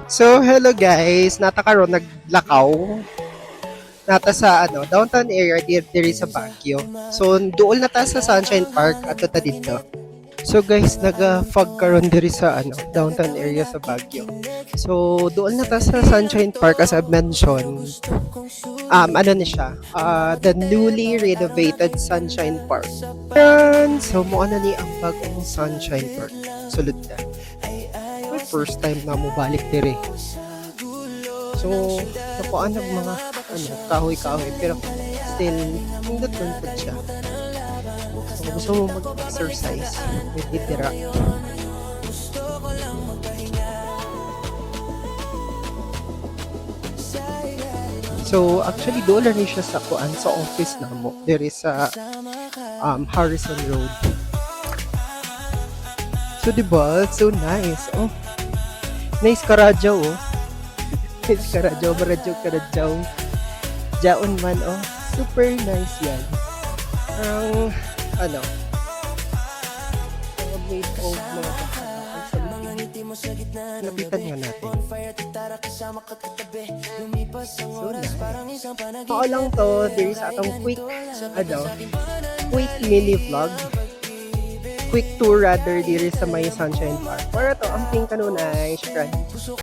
So, hello guys. Nata karon naglakaw. Nata sa downtown area diri sa Baguio. So, duol na ta sa Sunshine Park at ta dito. So guys, naga-fog karon diri sa downtown area sa Baguio. So, duol na ta sa Sunshine Park as I've mentioned. Ano ni siya? The newly renovated Sunshine Park. Yan. So, mo ni ang bagong Sunshine Park. Sulod na. First time na mo balik dire. So, nakuan ng mga kahoy-kahoy pero still pindot man po siya. So, kung gusto mo mag-exercise, with titira. So, actually, doon ni siya sa kuan sa office na mo. There is sa Harrison Road. So, diba? So nice. Oh, nice karadyaw, oh. Nice karadyaw, maradyaw, karadyaw. Jaon man, oh. Super nice yan. Ang, made of mga lapitan nga natin. So nice. Oo lang to, there is atong quick mini vlog. Quick tour rather diri sa may Sunshine Park. Para to, ang ting kanunay, syukran.